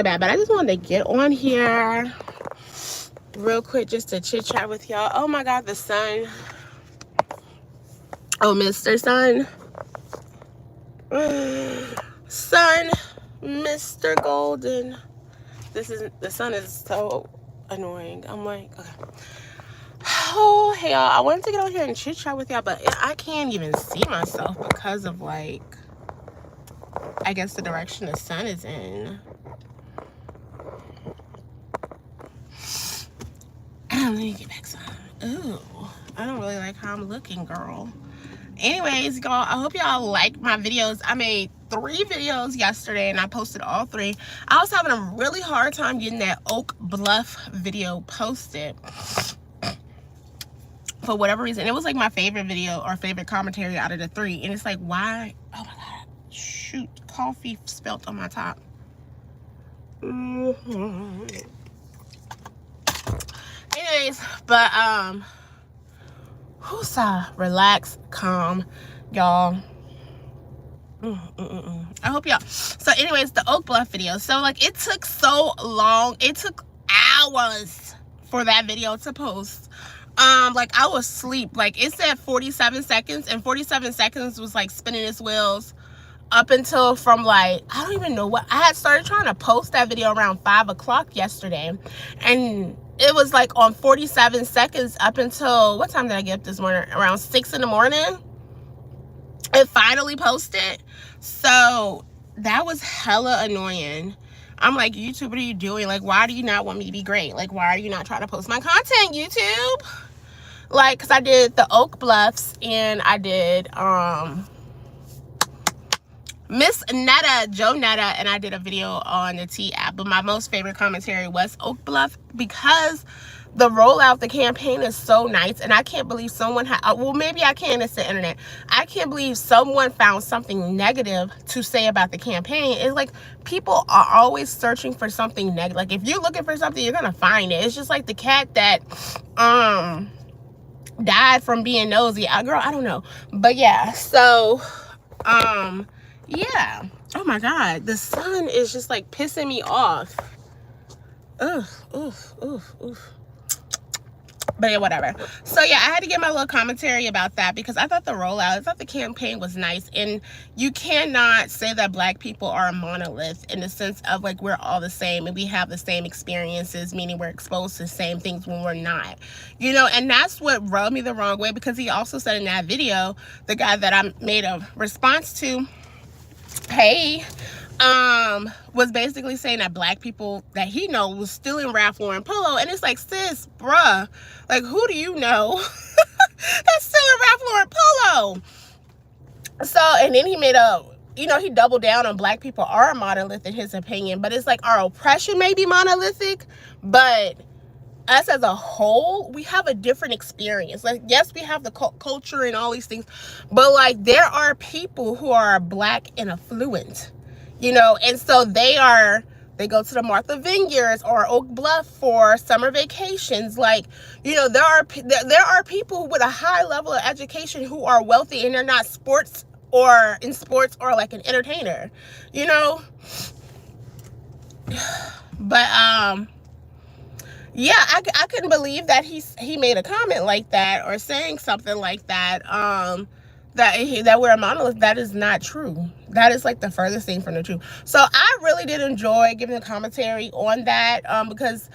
bad, but I just wanted to get on here real quick just to chit chat with y'all. Oh my god, the sun. Oh, Mr. Sun. Sun, Mr. Golden. The sun is so annoying. I'm like, okay. Oh, hey y'all, I wanted to get on here and chit chat with y'all, but I can't even see myself because of, like, I guess the direction the sun is in. Let me get back some. Ooh, I don't really like how I'm looking, girl. Anyways, y'all, I hope y'all like my videos. I made 3 videos yesterday and I posted all 3. I was having a really hard time getting that Oak Bluff video posted for whatever reason. It was like my favorite video or favorite commentary out of the 3, and it's like, why? Oh my god, shoot, coffee spilled on my top. Anyways, but relax, calm, y'all. I hope y'all. So anyways, the Oak Bluff video. So like, it took so long. It took hours for that video to post. Like, I was asleep. Like, it said 47 seconds, and 47 seconds was like spinning its wheels up until from, like, I don't even know what. I had started trying to post that video around 5 o'clock yesterday, and it was like on 47 seconds up until, what time did I get up this morning? Around 6 in the morning. It finally posted. So that was hella annoying. I'm like, YouTube, what are you doing? Like, why do you not want me to be great? Like, why are you not trying to post my content, YouTube? Like, because I did the Oak Bluffs, and I did Miss Netta, Joe Netta, and I did a video on the T app. But my most favorite commentary was Oak Bluff, because the rollout, the campaign is so nice, and I can't believe someone well, maybe I can, it's the internet. I can't believe someone found something negative to say about the campaign. It's like, people are always searching for something negative. Like, if you're looking for something, you're gonna find it. It's just like the cat that died from being nosy. Girl, I don't know. But yeah, so yeah. Oh my god, the sun is just like pissing me off. Oof. But yeah, whatever. So yeah, I had to get my little commentary about that, because I thought the rollout, I thought the campaign was nice. And you cannot say that Black people are a monolith in the sense of, like, we're all the same and we have the same experiences, meaning we're exposed to the same things when we're not. You know, and that's what rubbed me the wrong way, because he also said in that video, the guy that I made a response to, hey, was basically saying that Black people that he know was still in Ralph Lauren Polo. And it's like, sis, bruh, like, who do you know that's still in Ralph Lauren Polo? So, and then he made a, you know, he doubled down on Black people are a monolith in his opinion. But it's like, our oppression may be monolithic, but us as a whole, we have a different experience. Like, yes, we have the culture and all these things, but like, there are people who are Black and affluent, you know, and so they go to the Martha Vineyards or Oak Bluff for summer vacations. Like, you know, there are people with a high level of education who are wealthy, and they're not in sports or like an entertainer, you know. But yeah, I couldn't believe that he made a comment like that, or saying something like that, that we're a monolith. That is not true. That is like the furthest thing from the truth. So I really did enjoy giving a commentary on that, because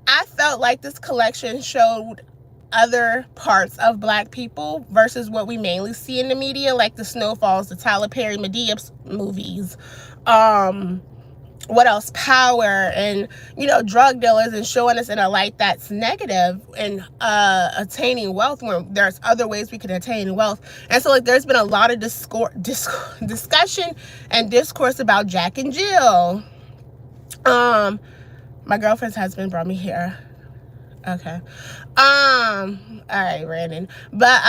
I felt like this collection showed other parts of Black people versus what we mainly see in the media, like the Snowfalls, the Tyler Perry, Madea movies, what else, Power, and, you know, drug dealers, and showing us in a light that's negative, and attaining wealth when there's other ways we can attain wealth. And so, like, there's been a lot of discussion and discourse about Jack and Jill. My girlfriend's husband brought me here. Okay. All right, Brandon. But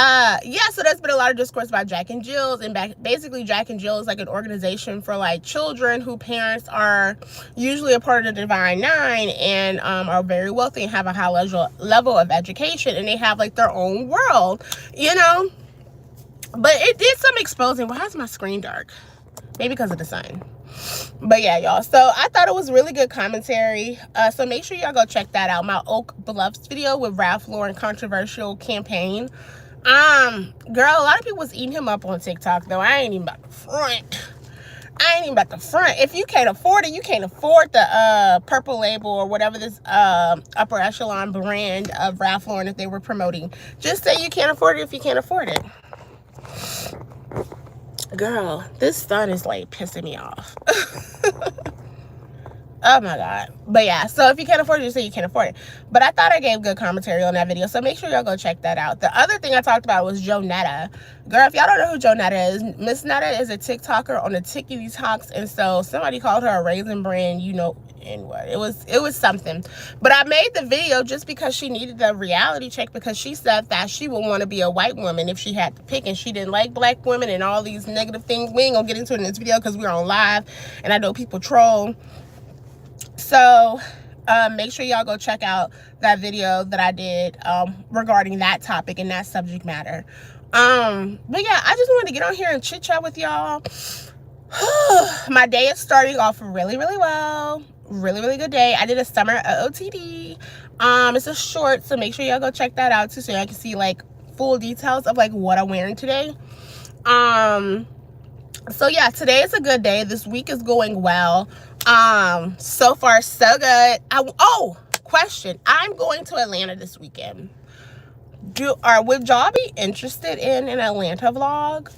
yeah, so there's been a lot of discourse about Jack and Jill's, and basically Jack and Jill is like an organization for like children whose parents are usually a part of the Divine Nine, and are very wealthy and have a high level of education, and they have like their own world, you know. But it did some exposing. Why is my screen dark? Maybe because of the sun. But yeah, y'all, so I thought it was really good commentary. So make sure y'all go check that out, my Oak Bluffs video with Ralph Lauren controversial campaign. Girl, a lot of people was eating him up on TikTok, though. I ain't even about to front. If you can't afford it, you can't afford the purple label or whatever this upper echelon brand of Ralph Lauren that they were promoting. Just say you can't afford it if you can't afford it. Girl, this sun is like pissing me off. Oh my God. But yeah, so if you can't afford it, just say you can't afford it. But I thought I gave good commentary on that video, so make sure y'all go check that out. The other thing I talked about was Jonetta. Girl, if y'all don't know who Jonetta is, Miss Netta is a TikToker on the Tickety Talks, and so somebody called her a Raisin Bran, you know, and what? It was something. But I made the video just because she needed a reality check, because she said that she would want to be a white woman if she had to pick, and she didn't like black women and all these negative things. We ain't gonna get into it in this video because we're on live, and I know people troll. So make sure y'all go check out that video that I did regarding that topic and that subject matter. But yeah, I just wanted to get on here and chit chat with y'all. My day is starting off really, really well. Really good day. I did a summer OOTD. It's a short, so make sure y'all go check that out too, so y'all can see like full details of like what I'm wearing today. So yeah, today is a good day. This week is going well. So far so good. Question. I'm going to Atlanta this weekend. Would y'all be interested in an Atlanta vlog?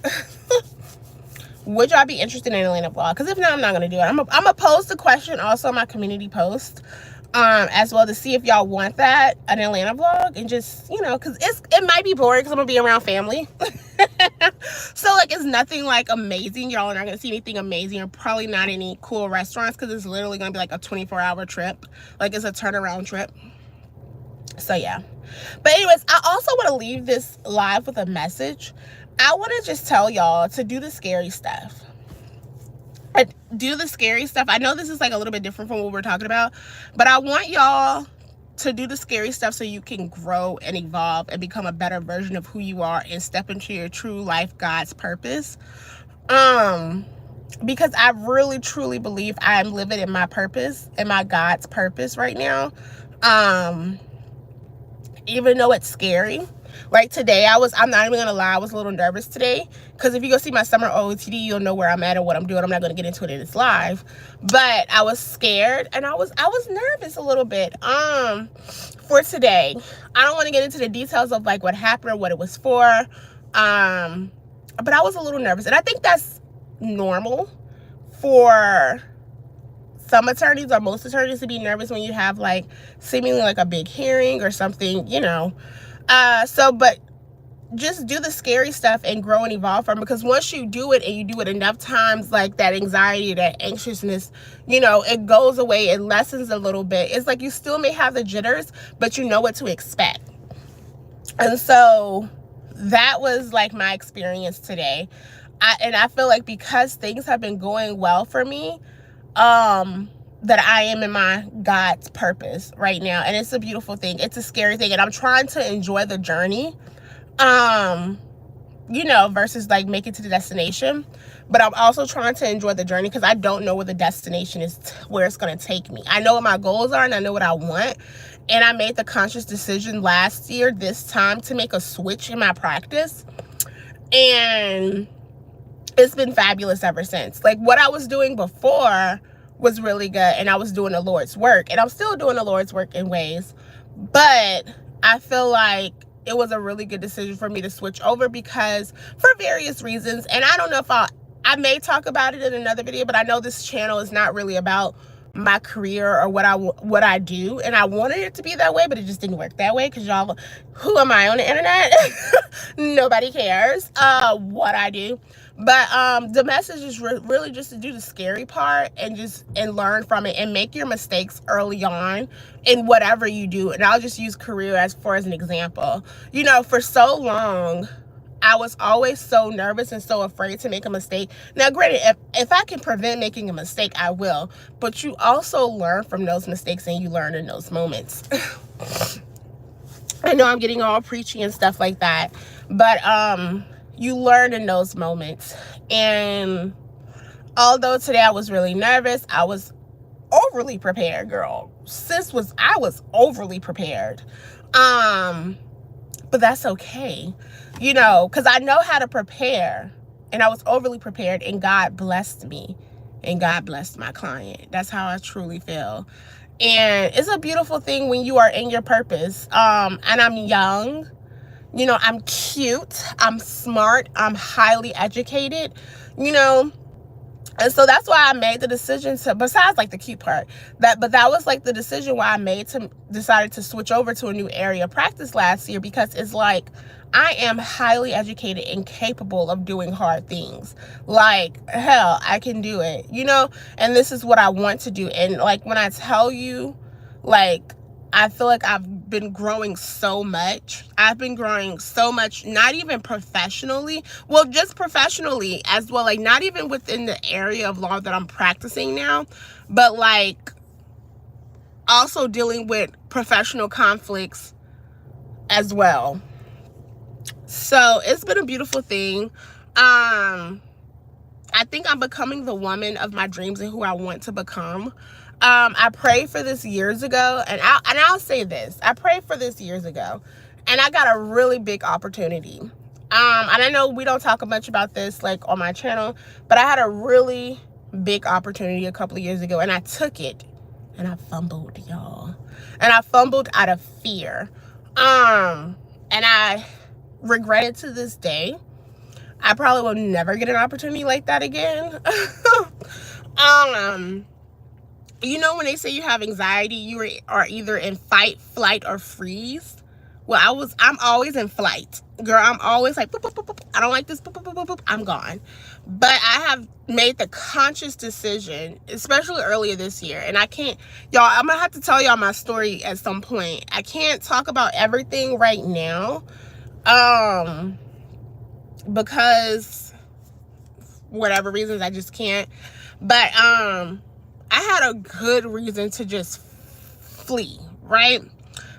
Would y'all be interested in an Atlanta vlog? Because if not, I'm not gonna do it. I'm gonna post the question also on my community post, as well, to see if y'all want that, an Atlanta vlog, and just, you know, because it might be boring because I'm gonna be around family. So like, it's nothing like amazing. Y'all are not gonna see anything amazing, or probably not any cool restaurants, because it's literally gonna be like a 24-hour trip. Like, it's a turnaround trip. So yeah. But anyways, I also want to leave this live with a message. I want to just tell y'all to do the scary stuff. Do the scary stuff. I know this is like a little bit different from what we're talking about, but I want y'all to do the scary stuff so you can grow and evolve and become a better version of who you are and step into your true life, God's purpose. Because I really truly believe I am living in my purpose and my God's purpose right now. Even though it's scary. Like today, I'm not even gonna lie, I was a little nervous today, because if you go see my summer OOTD, you'll know where I'm at and what I'm doing. I'm not gonna get into it in this live, but I was scared and I was nervous a little bit for today. I don't want to get into the details of like what happened or what it was for, but I was a little nervous, and I think that's normal for some attorneys, or most attorneys, to be nervous when you have like seemingly like a big hearing or something, you know. But just do the scary stuff and grow and evolve from it, because once you do it and you do it enough times, like that anxiety, that anxiousness, you know, it goes away, it lessens a little bit. It's like you still may have the jitters, but you know what to expect. And so that was like my experience today. I feel like because things have been going well for me, that I am in my God's purpose right now. And it's a beautiful thing. It's a scary thing. And I'm trying to enjoy the journey, you know, versus like make it to the destination. But I'm also trying to enjoy the journey, because I don't know where the destination is, where it's going to take me. I know what my goals are and I know what I want. And I made the conscious decision last year, this time, to make a switch in my practice. And it's been fabulous ever since. Like, what I was doing before was really good, and I was doing the Lord's work, and I'm still doing the Lord's work in ways, but I feel like it was a really good decision for me to switch over, because for various reasons, and I don't know if I may talk about it in another video, but I know this channel is not really about my career or what I do, and I wanted it to be that way, but it just didn't work that way, because y'all, who am I on the internet? Nobody cares what I do. But the message is really just to do the scary part and learn from it and make your mistakes early on in whatever you do. And I'll just use career as an example. You know, for so long, I was always so nervous and so afraid to make a mistake. Now, granted, if I can prevent making a mistake, I will. But you also learn from those mistakes, and you learn in those moments. I know I'm getting all preachy and stuff like that, but you learn in those moments. And Although today I was really nervous, I was overly prepared, girl. I was overly prepared. But that's okay, you know, because I know how to prepare, and I was overly prepared, and God blessed me, and God blessed my client. That's how I truly feel. And it's a beautiful thing when you are in your purpose. And I'm young, you know, I'm cute, I'm smart, I'm highly educated, you know. And so that's why I made the decision to, besides like the cute part, but that was like the decision why I decided to switch over to a new area of practice last year, because it's like, I am highly educated and capable of doing hard things. Like, hell, I can do it, you know? And this is what I want to do. And like, when I tell you, like, I feel like I've been growing so much. I've been growing so much, not even professionally. Well, just professionally as well. Like, not even within the area of law that I'm practicing now, but like also dealing with professional conflicts as well. So it's been a beautiful thing. I think I'm becoming the woman of my dreams and who I want to become. I prayed for this years ago, and I'll say this. I prayed for this years ago, and I got a really big opportunity. And I know we don't talk much about this like on my channel, but I had a really big opportunity a couple of years ago, and I took it, and I fumbled, y'all. And I fumbled out of fear. And I regret it to this day. I probably will never get an opportunity like that again. You know, when they say you have anxiety, you are either in fight, flight, or freeze. Well, I'm always in flight. Girl, I'm always like, boop, boop, boop, boop. I don't like this, boop, boop, boop, boop, boop. I'm gone. But I have made the conscious decision, especially earlier this year. And I can't, y'all, I'm going to have to tell y'all my story at some point. I can't talk about everything right now. Because whatever reasons, I just can't. But, I had a good reason to just flee, right?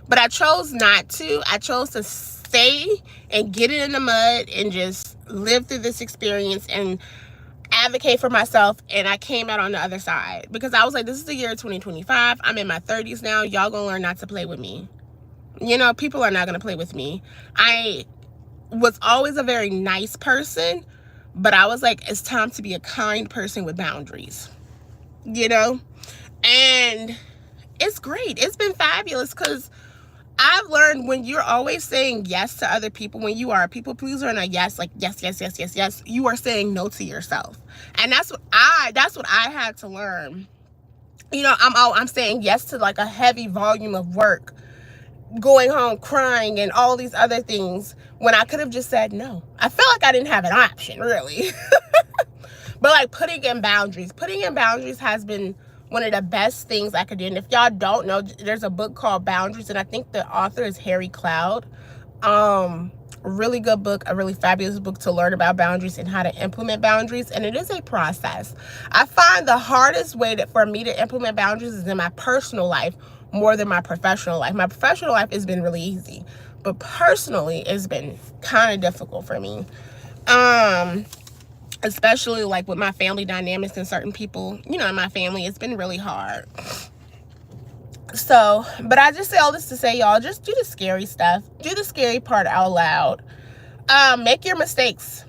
But I chose not to. I chose to stay and get it in the mud and just live through this experience and advocate for myself. And I came out on the other side because I was like, this is the year 2025. I'm in my 30s now. Y'all gonna learn not to play with me. You know, people are not gonna play with me. I was always a very nice person, but I was like, it's time to be a kind person with boundaries. You know, and it's great. It's been fabulous because I've learned when you're always saying yes to other people, when you are a people pleaser and a yes, like yes, yes, yes, yes, yes, you are saying no to yourself. And that's what I had to learn. You know, I'm saying yes to like a heavy volume of work, going home crying and all these other things when I could have just said no. I felt like I didn't have an option, really. But like putting in boundaries has been one of the best things I could do. And if y'all don't know, there's a book called Boundaries, and I think the author is Harry Cloud. A really good book, a really fabulous book to learn about boundaries and how to implement boundaries. And it is a process. I find the hardest way for me to implement boundaries is in my personal life more than my professional life. My professional life has been really easy, but personally it's been kind of difficult for me. Especially like with my family dynamics and certain people, you know, in my family, it's been really hard. So, but I just say all this to say, y'all, just do the scary stuff. Do the scary part out loud. Make your mistakes.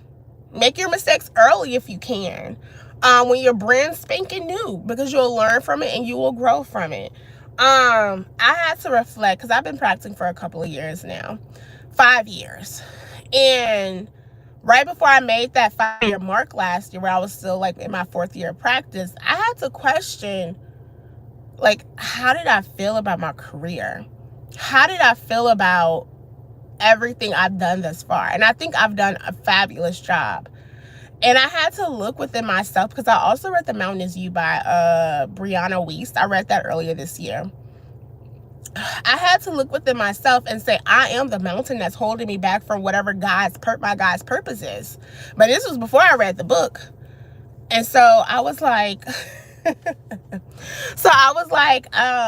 Make your mistakes early if you can. When you're brand spanking new, because you'll learn from it and you will grow from it. I had to reflect because I've been practicing for a couple of years now, 5 years. And right before I made that 5-year mark last year, where I was still like in my 4th year of practice, I had to question, like, how did I feel about my career? How did I feel about everything I've done thus far? And I think I've done a fabulous job. And I had to look within myself because I also read The Mountain Is You by Brianna Wiest. I read that earlier this year. I had to look within myself and say, I am the mountain that's holding me back from whatever my God's purpose is. But this was before I read the book. And so I was like,